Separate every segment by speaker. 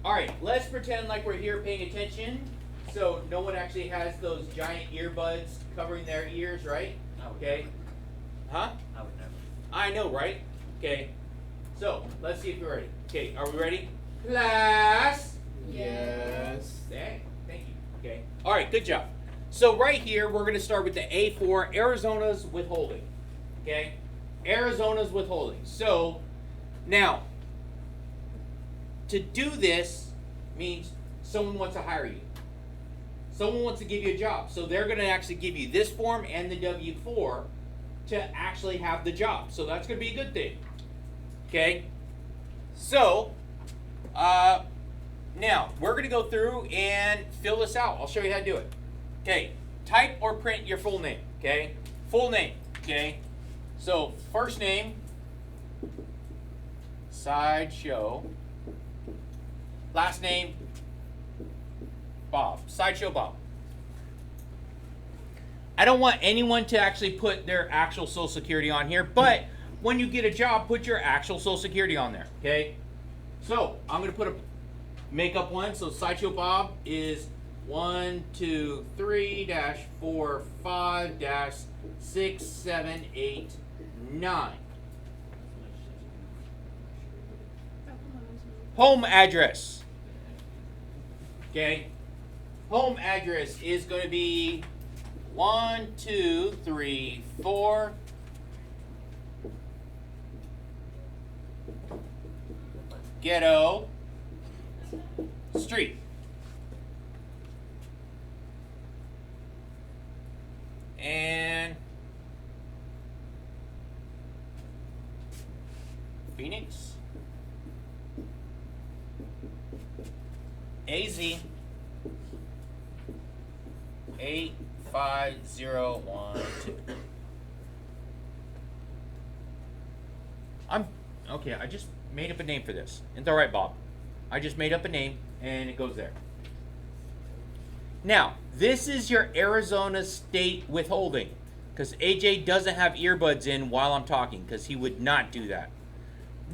Speaker 1: All right, let's pretend like we're here paying attention. So no one actually has those giant earbuds covering their ears, right? Okay. Huh?
Speaker 2: I would never.
Speaker 1: I know, right? Okay. So let's see if you're ready. Okay, are we ready? Class.
Speaker 3: Yes.
Speaker 1: Thank you. Okay. All right, good job. So right here, we're going to start with the A4, Arizona's withholding. Okay? Arizona's withholding. So now, to do this means someone wants to hire you. Someone wants to give you a job. So they're going to actually give you this form and the W-4 to actually have the job. So that's going to be a good thing. Okay? So, now, we're going to go through and fill this out. I'll show you how to do it. Okay, type or print your full name. Okay, full name. Okay, so first name, Sideshow. Last name, Bob. Sideshow Bob. I don't want anyone to actually put their actual Social Security on here, but when you get a job, put your actual Social Security on there. Okay, so I'm going to put a make up one. So Sideshow Bob is 1, 2, 3, dash 4, 5, dash 6, 7, 8, 9. Home address. Okay. Home address is going to be 1, 2, 3, 4. Ghetto Street. And Phoenix. AZ 85012. Okay, I just made up a name for this. It's all right, Bob. I just made up a name and it goes there. Now, this is your Arizona state withholding, because AJ doesn't have earbuds in while I'm talking, because he would not do that.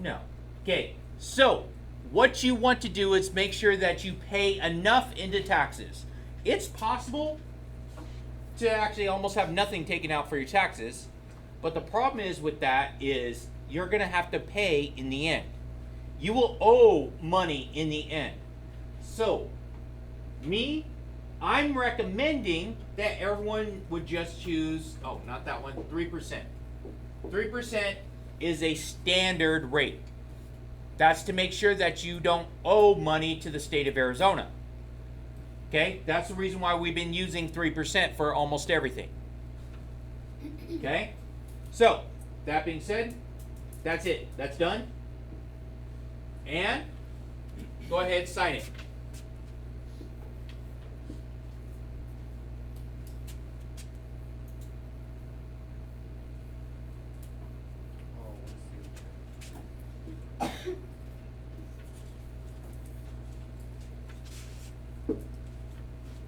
Speaker 1: No. Okay, so what you want to do is make sure that you pay enough into taxes. It's possible to actually almost have nothing taken out for your taxes, but the problem is with that is you're going to have to pay in the end. You will owe money in the end. So, I'm recommending that everyone would just choose, not that one, 3%. 3% is a standard rate. That's to make sure that you don't owe money to the state of Arizona. Okay? That's the reason why we've been using 3% for almost everything. Okay? So, that being said, that's it. That's done. And go ahead, sign it.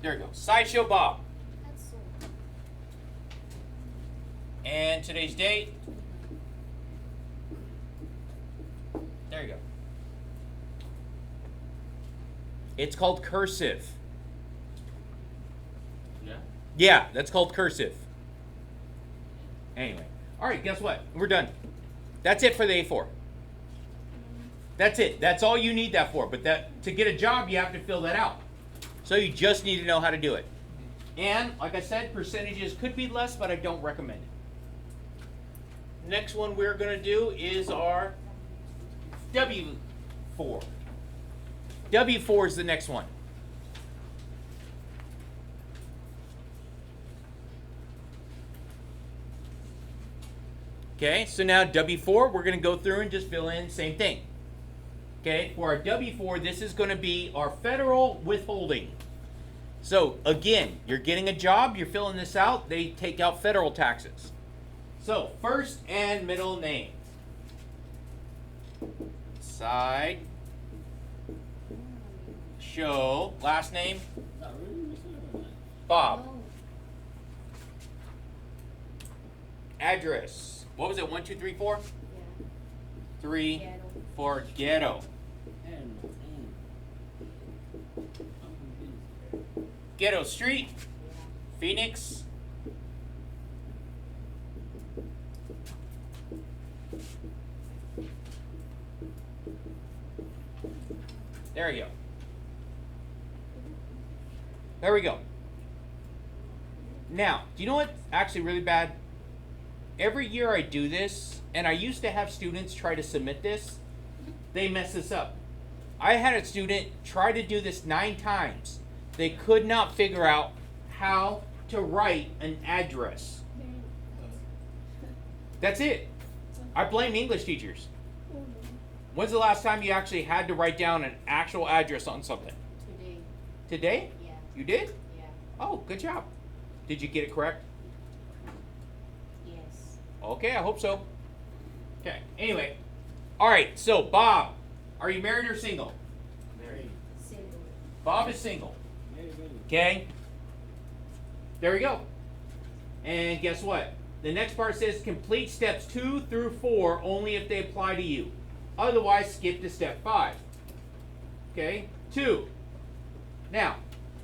Speaker 1: There you go. Sideshow Bob. And today's date. There you go. It's called cursive.
Speaker 2: Yeah?
Speaker 1: Yeah, that's called cursive. Anyway. Alright, guess what? We're done. That's it for the A4. That's it. That's all you need that for. But to get a job, you have to fill that out. So you just need to know how to do it. And, like I said, percentages could be less, but I don't recommend it. Next one we're going to do is our W4. W4 is the next one. Okay, so now W4, we're going to go through and just fill in the same thing. Okay, for our W4, this is going to be our federal withholding. So, again, you're getting a job, you're filling this out, they take out federal taxes. So, first and middle name. Side. Show. Last name. Bob. Address. What was it? 1, 2, 3, 4?
Speaker 3: Yeah.
Speaker 1: 3,
Speaker 3: Ghetto.
Speaker 1: 4. Ghetto. Ghetto Street, Phoenix. There we go. There we go. Now, do you know what's actually really bad? Every year I do this, and I used to have students try to submit this. They mess this up. I had a student try to do this 9 times. They could not figure out how to write an address. That's it. I blame English teachers. When's the last time you actually had to write down an actual address on something?
Speaker 2: Today.
Speaker 1: Today?
Speaker 2: Yeah.
Speaker 1: You did?
Speaker 2: Yeah.
Speaker 1: Oh, good job. Did you get it correct?
Speaker 2: Yes.
Speaker 1: Okay, I hope so. Okay, anyway. All right, so Bob, are you married or single?
Speaker 3: Married.
Speaker 2: Single.
Speaker 1: Bob is single.
Speaker 3: Married.
Speaker 1: Okay? There we go. And guess what? The next part says complete steps 2 through 4 only if they apply to you. Otherwise, skip to step 5. Okay? 2. Now,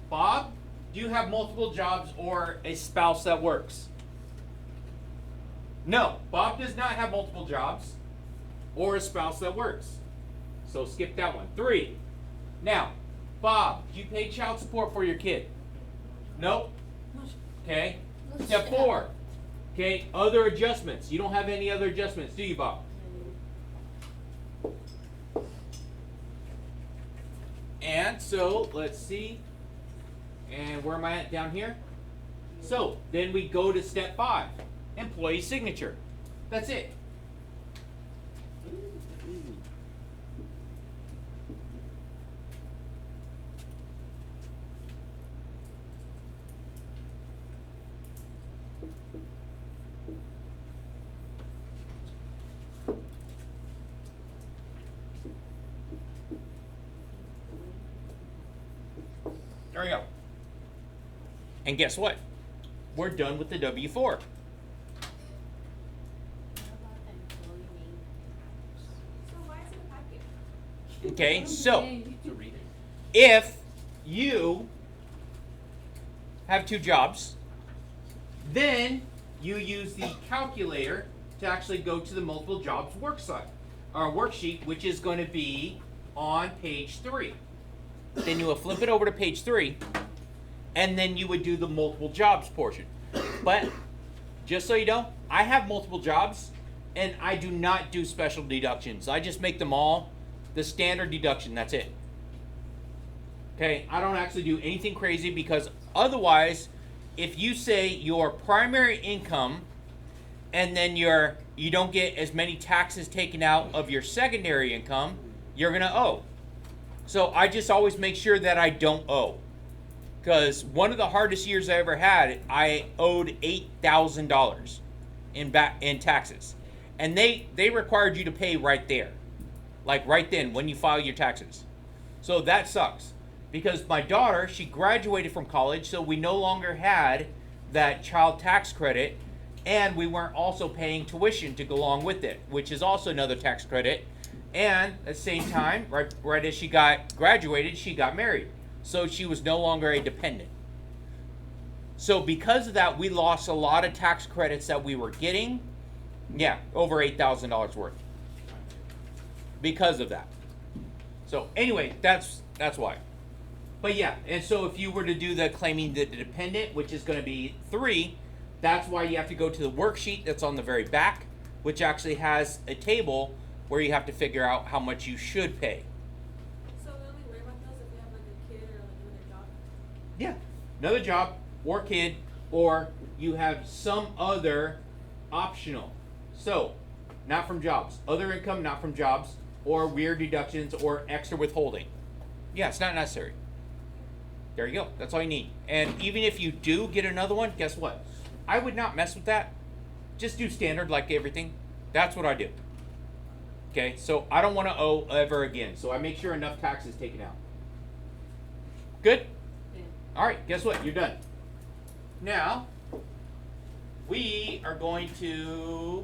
Speaker 1: Bob, do you have multiple jobs or a spouse that works? No, Bob does not have multiple jobs or a spouse that works. So skip that one. 3. Now, Bob, do you pay child support for your kid? Nope. Okay. Step 4. Okay, other adjustments. You don't have any other adjustments, do you, Bob? And so, let's see. And where am I at down here? So, then we go to step 5. Employee signature. That's it.
Speaker 3: Easy.
Speaker 1: There we go. And guess what? We're done with the W-4.
Speaker 2: What about employee name and
Speaker 4: So why is it a packet?
Speaker 1: Okay, so
Speaker 3: To read it.
Speaker 1: if you have 2 jobs, then you use the calculator to actually go to the multiple jobs worksheet, which is going to be on page 3. Then you will flip it over to page 3, and then you would do the multiple jobs portion. But just so you know, I have multiple jobs, and I do not do special deductions. I just make them all the standard deduction. That's it. Okay, I don't actually do anything crazy because otherwise, if you say your primary income and then you don't get as many taxes taken out of your secondary income, you're gonna owe. So I just always make sure that I don't owe. Because one of the hardest years I ever had, I owed $8,000 in taxes. And they required you to pay right there. Like right then when you file your taxes. So that sucks. Because my daughter, she graduated from college, so we no longer had that child tax credit, and we weren't also paying tuition to go along with it, which is also another tax credit. And at the same time, right as she got graduated, she got married. So she was no longer a dependent. So because of that, we lost a lot of tax credits that we were getting. Yeah, over $8,000 worth. Because of that. So anyway, that's why. But yeah, and so if you were to do the claiming the dependent, which is going to be 3, that's why you have to go to the worksheet that's on the very back, which actually has a table where you have to figure out how much you should pay.
Speaker 4: So we only worry about those if we have like a kid or like another job.
Speaker 1: Yeah, another job or kid, or you have some other optional. So, not from jobs. Other income, not from jobs, or weird deductions, or extra withholding. Yeah, it's not necessary. There you go. That's all you need. And even if you do get another one, guess what? I would not mess with that. Just do standard like everything. That's what I do. Okay, so I don't want to owe ever again. So I make sure enough tax is taken out. Good?
Speaker 2: Yeah.
Speaker 1: All right, guess what? You're done. Now, we are going to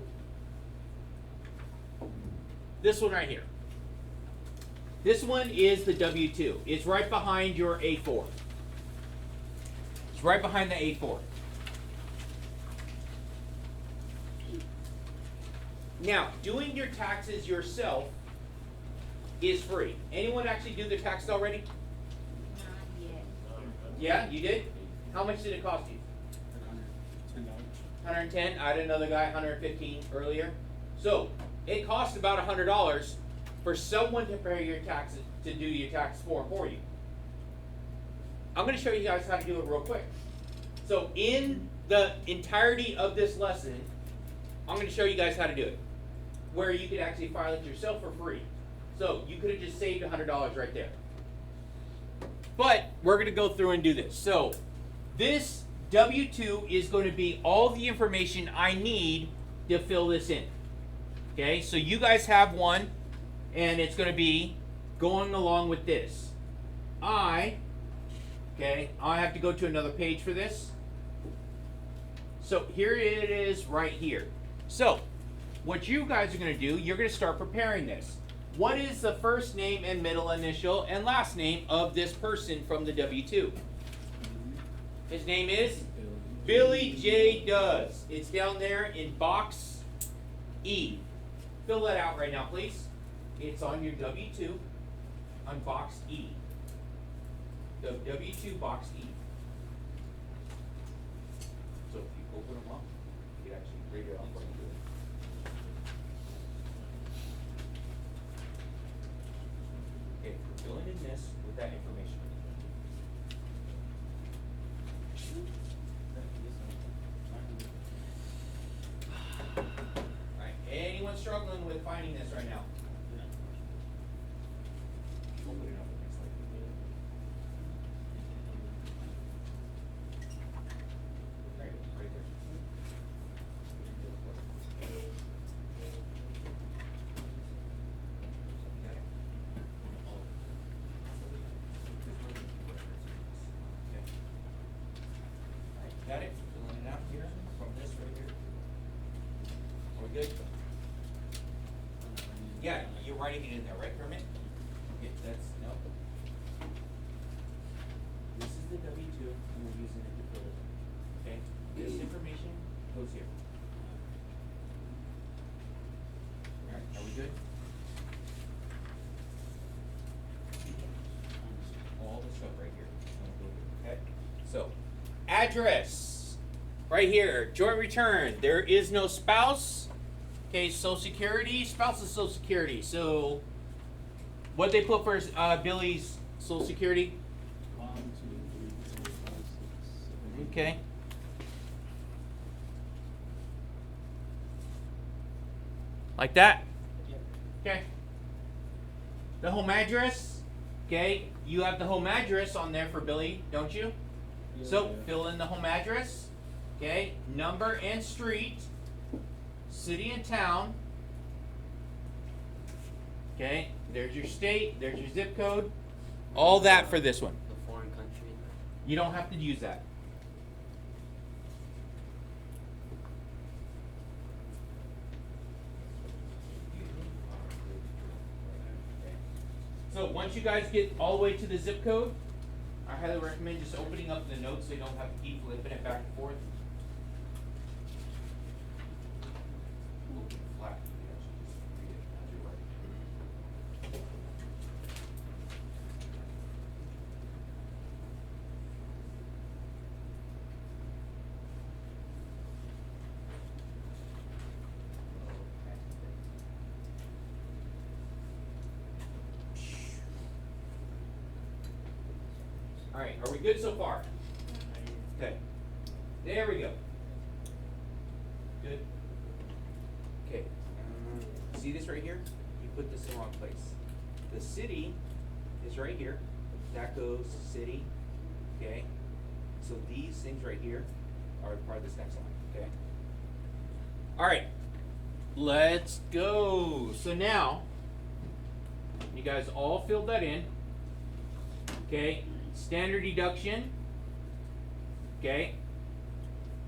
Speaker 1: this one right here. This one is the W-2. It's right behind your A4. It's right behind the A4. Now, doing your taxes yourself is free. Anyone actually do their taxes already?
Speaker 2: Not yet.
Speaker 1: Yeah, you did? How much did it cost you?
Speaker 3: $110.
Speaker 1: 110. I had another guy 115 earlier. So it costs about $100 for someone to prepare your taxes, to do your tax form for you. I'm going to show you guys how to do it real quick. So in the entirety of this lesson, I'm going to show you guys how to do it, where you could actually file it yourself for free. So you could have just saved $100 right there. But we're going to go through and do this. So this W-2 is going to be all the information I need to fill this in. Okay, so you guys have one, and it's going to be going along with this. I have to go to another page for this. So here it is right here. So what you guys are going to do, you're going to start preparing this. What is the first name and middle initial and last name of this person from the W-2? His name is Billy J. Does. It's down there in box E. Fill that out right now, please. It's on your W-2 on box E. The W-2 box E. So if you open them up, you can actually read it off what you do. Okay, we're filling in this with that information. Alright, anyone struggling with finding this right now? Open it up next slide. Right there. Got it? Okay. Alright, got it? Filling it out here from this right here. Are we good? Yeah, you're writing it in there, right, Kermit? Okay, that's, no. This is the W-2, and we're using it to fill it. Okay, this information goes here. Alright, are we good? All the stuff right here. Okay, so, address. Right here, joint return. There is no spouse. Okay, Social Security, spouse's Social Security. So, what they put for Billy's Social Security?
Speaker 3: 1, 2, 3, 4, 5, 6, 7, 8.
Speaker 1: Okay. Like that?
Speaker 3: Yep.
Speaker 1: Okay. The home address. Okay, you have the home address on there for Billy, don't you?
Speaker 3: Yeah,
Speaker 1: So,
Speaker 3: yeah.
Speaker 1: fill in the home address. Okay, number and street. City and town. Okay, there's your state, there's your zip code. All that for this one.
Speaker 5: The foreign country.
Speaker 1: You don't have to use that. So once you guys get all the way to the zip code, I highly recommend just opening up the notes so you don't have to keep flipping it back and forth. A little bit flat. You can actually just read it as you're writing. All right, are we good so far? Okay, there we go. Good. Okay, see this right here? You put this in the wrong place. The city is right here. That goes city. Okay, so these things right here are part of this next line. Okay. All right, let's go. So now, you guys all filled that in. Okay, standard deduction. Okay,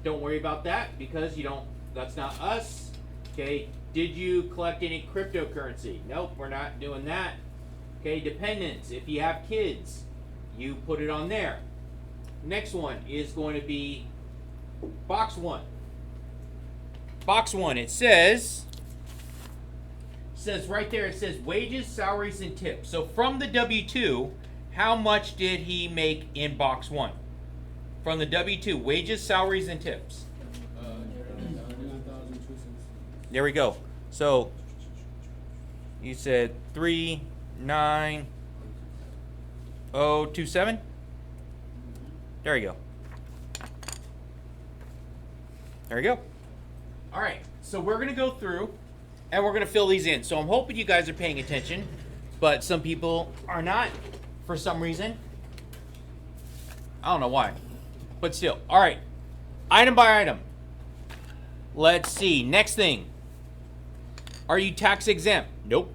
Speaker 1: don't worry about that because you don't, that's not us. Okay, did you collect any cryptocurrency? Nope, we're not doing that. Okay, dependents, if you have kids, you put it on there. next one is going to be box 1. Box 1, it says right there, it says wages, salaries, and tips. So from the W-2, how much did he make in box 1? From the W-2, wages, salaries, and tips.
Speaker 3: 39,002 cents.
Speaker 1: There we go. So you said 39027. There you go. There you go. All right. So we're gonna go through, and we're gonna fill these in. So I'm hoping you guys are paying attention, but some people are not for some reason. I don't know why, but still. All right. Item by item. Let's see. Next thing. Are you tax exempt? Nope.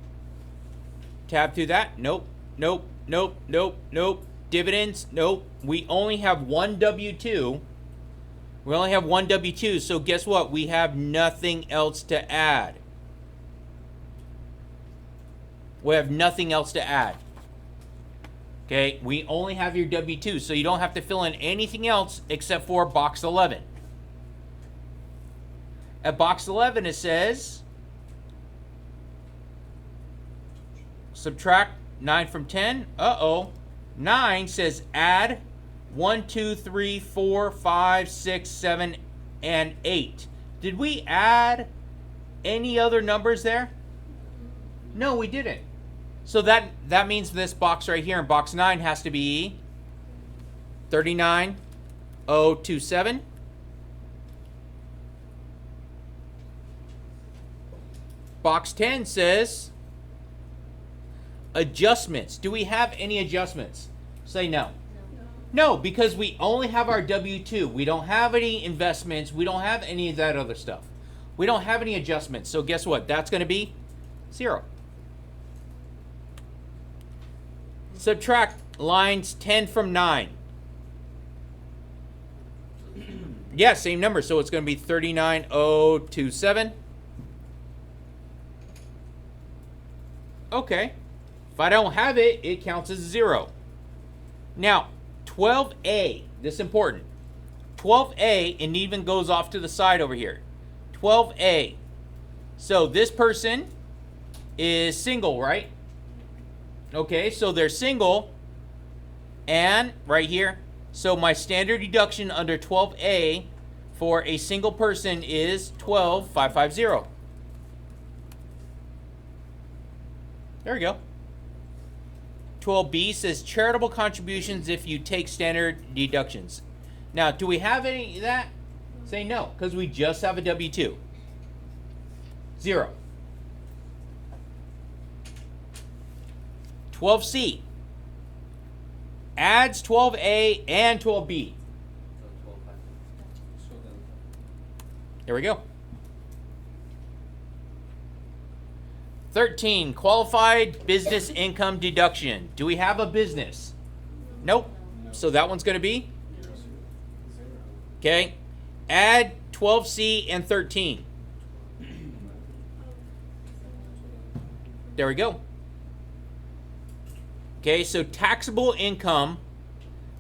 Speaker 1: Tab through that? Nope. Nope. Nope. Nope. Nope. Dividends? Nope. We only have one W-2. We only have one W-2, so guess what? We have nothing else to add. We have nothing else to add. Okay, we only have your W-2, so you don't have to fill in anything else except for box 11. At box 11, it says, subtract 9 from 10. Uh-oh. 9 says add 1, 2, 3, 4, 5, 6, 7, and 8. Did we add any other numbers there? No, we didn't. So that means this box right here in box 9 has to be 39027. Box 10 says adjustments. Do we have any adjustments? Say no. No, because we only have our W-2. We don't have any investments. We don't have any of that other stuff. We don't have any adjustments. So guess what? That's going to be 0. Subtract lines 10 from 9. Yeah, same number. So it's going to be 39027. Okay. If I don't have it, it counts as 0. Now, 12A, this is important. 12A, and even goes off to the side over here. 12A. So this person is single, right? Okay, so they're single. And right here, so my standard deduction under 12A for a single person is 12,550. There we go. 12B says charitable contributions if you take standard deductions. Now, do we have any of that? Say no, because we just have a W-2. 0. 12C adds 12A and 12B. There we go. 13, qualified business income deduction. Do we have a business? Nope. So that one's going to be? Okay. Add 12C and 13. There we go. Okay, so taxable income,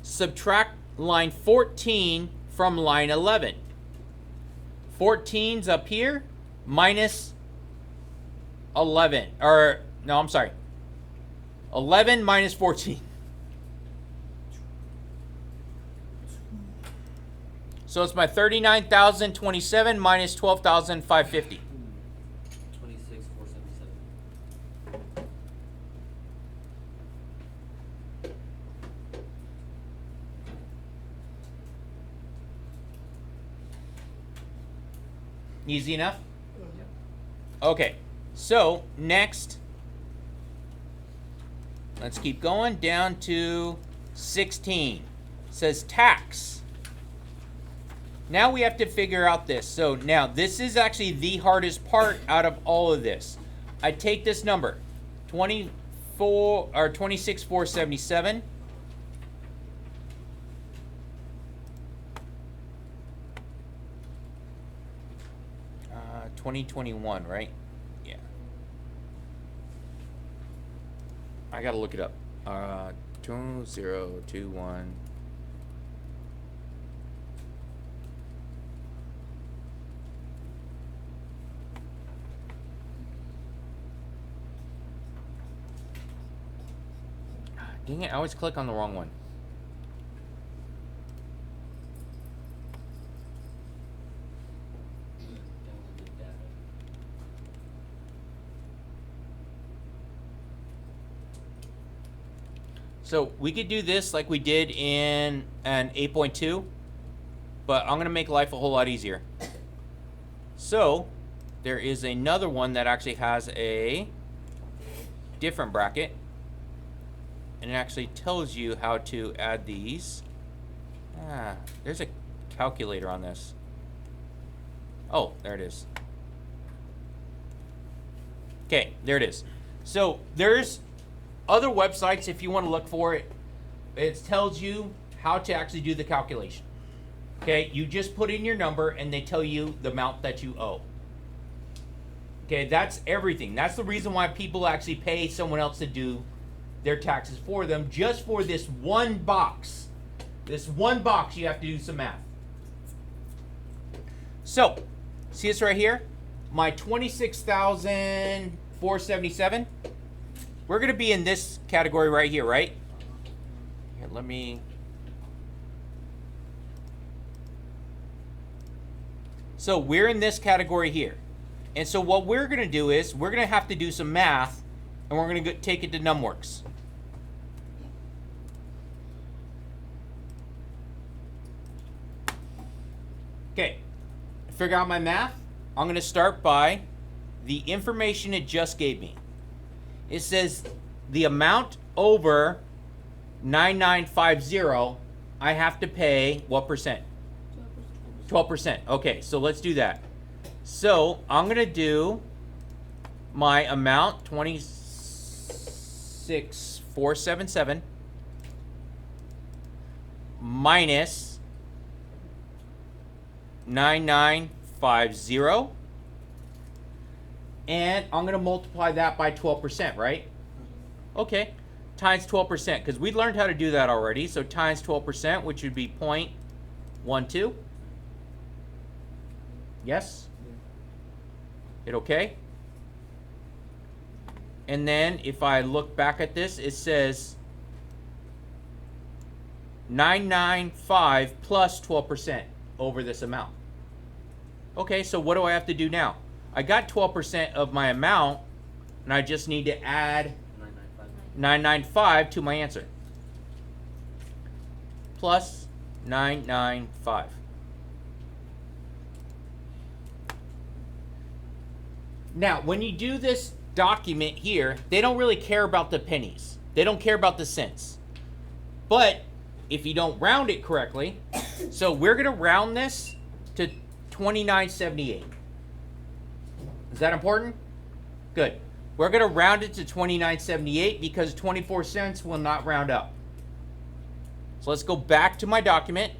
Speaker 1: subtract line 14 from line 11. 14's up here, minus 11, or no, I'm sorry. 11 minus 14. So it's my 39,027 minus 12,550.
Speaker 5: 26,477.
Speaker 1: Easy enough? Okay. So, next, let's keep going down to 16. It says tax. Now we have to figure out this. So now this is actually the hardest part out of all of this. I take this number, 26,477. 2021, right? Yeah. I gotta look it up. 2021. Dang it, I always click on the wrong one.
Speaker 3: Download the data.
Speaker 1: So we could do this like we did in an 8.2, but I'm gonna make life a whole lot easier. So there is another one that actually has a different bracket, and it actually tells you how to add these. There's a calculator on this. Oh, there it is. Okay, there it is. So there's other websites if you want to look for it. It tells you how to actually do the calculation. Okay, you just put in your number and they tell you the amount that you owe. Okay, that's everything. That's the reason why people actually pay someone else to do their taxes for them, just for this one box. This one box, you have to do some math. So, see this right here? My $26,477. We're going to be in this category right here, right? Here, let me... So we're in this category here. And so what we're going to do is we're going to have to do some math, and we're going to take it to NumWorks. Okay, figure out my math. I'm going to start by the information it just gave me. It says the amount over 9950, I have to pay what percent? 12%. Okay, so let's do that. So I'm going to do my amount, 26,477, minus 9950, and I'm going to multiply that by 12%, right? Okay, times 12%, because we learned how to do that already. So times 12%, which would be 0.12. Yes? Hit okay? And then if I look back at this, it says 995 plus 12% over this amount. Okay, so what do I have to do now? I got 12% of my amount, and I just need to add 995 to my answer. Plus 995. Now, when you do this document here, they don't really care about the pennies. They don't care about the cents. But if you don't round it correctly, so we're going to round this to 29.78. Is that important? Good. We're going to round it to 29.78 because 24 cents will not round up. So let's go back to my document,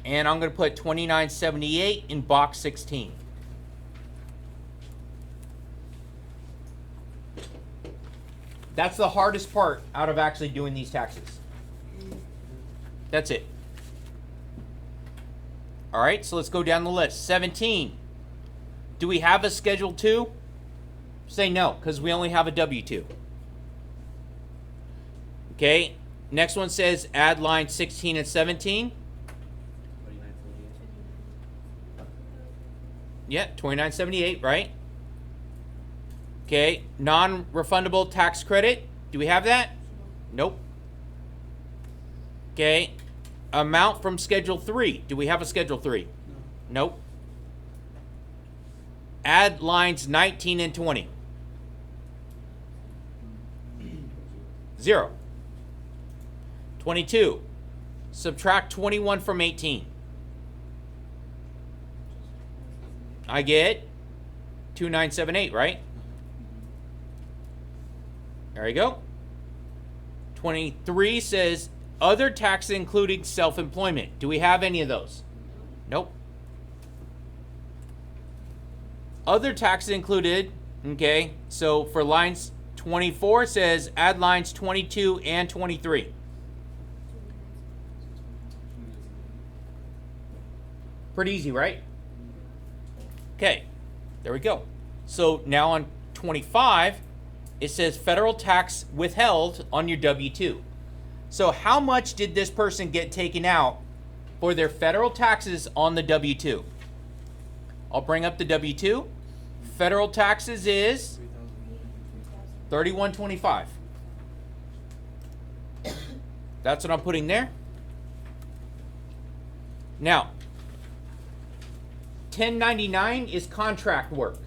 Speaker 1: and I'm going to put 29.78 in box 16. That's the hardest part out of actually doing these taxes. That's it. All right, so let's go down the list. 17. Do we have a Schedule 2? Say no, because we only have a W-2. Okay, next one says add lines 16 and 17.
Speaker 3: 29.48.
Speaker 1: Yeah, 29.78, right? Okay, non-refundable tax credit. Do we have that? Nope. Okay, amount from Schedule 3. Do we have a Schedule 3?
Speaker 3: No.
Speaker 1: Nope. Add lines 19 and 20. 0. 22. Subtract 21 from 18. I get 2978, right? There you go. 23 says other taxes including self-employment. Do we have any of those? Nope. Other taxes included, okay, so for lines 24 says add lines 22 and 23. Pretty easy, right? Okay, there we go. So now on 25, it says federal tax withheld on your W-2. So how much did this person get taken out for their federal taxes on the W-2? I'll bring up the W-2. Federal taxes is $31.25. That's what I'm putting there. Now, 1099 is contract work.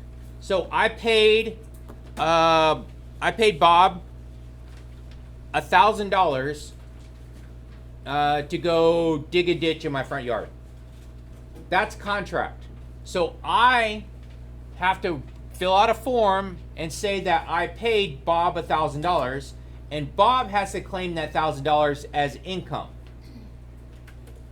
Speaker 1: So I paid Bob $1,000 to go dig a ditch in my front yard. That's contract. So I have to fill out a form and say that I paid Bob $1,000, and Bob has to claim that $1,000 as income.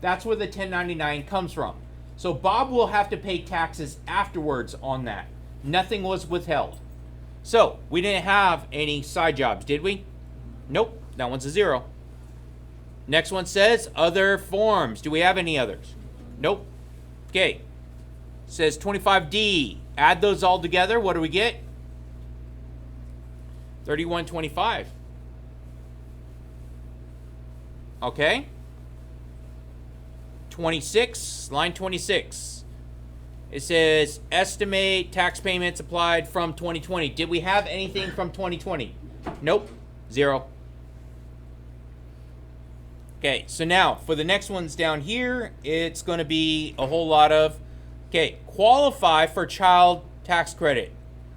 Speaker 1: That's where the 1099 comes from. So Bob will have to pay taxes afterwards on that. Nothing was withheld. So we didn't have any side jobs, did we? Nope, that one's a 0. Next one says other forms. Do we have any others? Nope. Okay. Says 25D. Add those all together. What do we get? 31.25. Okay. 26, line 26. It says estimate tax payments applied from 2020. Did we have anything from 2020? Nope. 0. Okay, so now for the next ones down here, it's going to be a whole lot of, okay, qualify for child tax credit.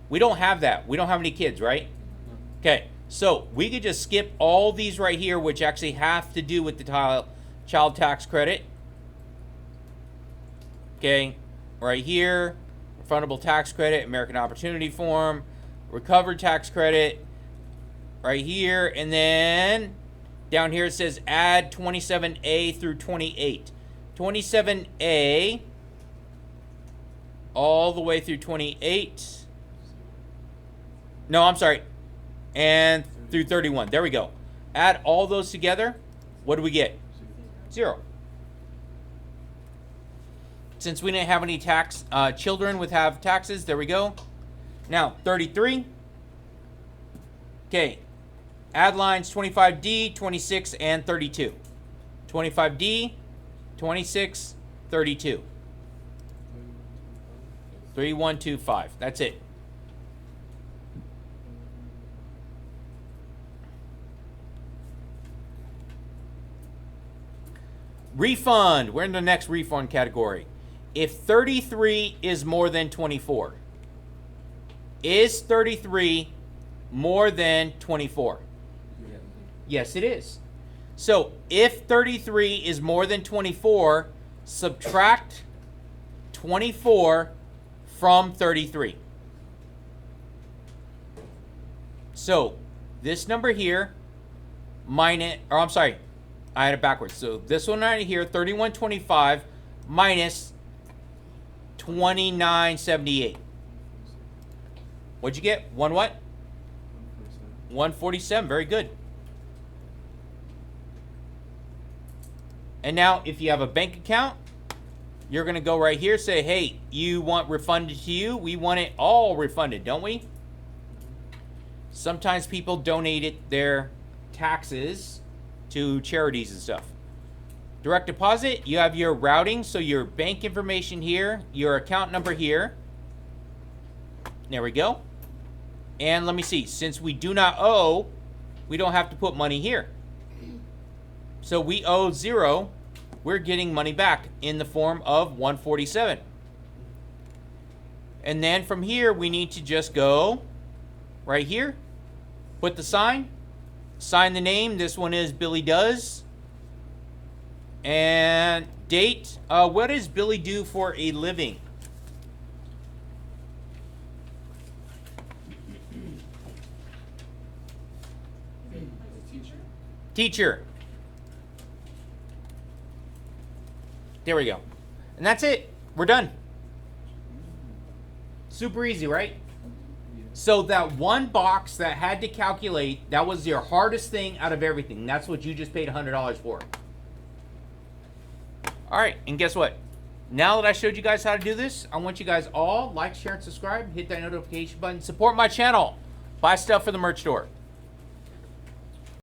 Speaker 1: We don't have that. We don't have any kids, right? Okay, so we could just skip all these right here, which actually have to do with the child tax credit. Okay, right here, refundable tax credit, American Opportunity Form, recovered tax credit, right here, and then down here it says add 27A through 28. 27A all the way through 28. No, I'm sorry. And through 31. There we go. Add all those together. What do we get? 0. Since we didn't have any tax, children would have taxes. There we go. Now, 33. Okay. Add lines 25D, 26, and 32. 25D, 26, 32. 3125. That's it. Refund. We're in the next refund category. If 33 is more than 24. Is 33 more than 24?
Speaker 3: Yeah.
Speaker 1: Yes, it is. So if 33 is more than 24, subtract 24 from 33. So this number here minus, or I'm sorry, I had it backwards. So this one right here, 3125 minus 2978. What'd you get? One what? 147. Very good. And now if you have a bank account, you're going to go right here, say, hey, you want refunded to you? We want it all refunded, don't we? Sometimes people donated their taxes to charities and stuff. Direct deposit, you have your routing, so your bank information here, your account number here. There we go. And let me see, since we do not owe, we don't have to put money here. So we owe 0. We're getting money back in the form of 147. And then from here, we need to just go right here, put the sign the name. This one is Billy Does. And date. What does Billy do for a living? Teacher. There we go. And that's it. We're done. Super easy, right? So that one box that had to calculate, that was your hardest thing out of everything. That's what you just paid $100 for. All right, and guess what? Now that I showed you guys how to do this, I want you guys all like, share, and subscribe. Hit that notification button. Support my channel. Buy stuff for the merch store.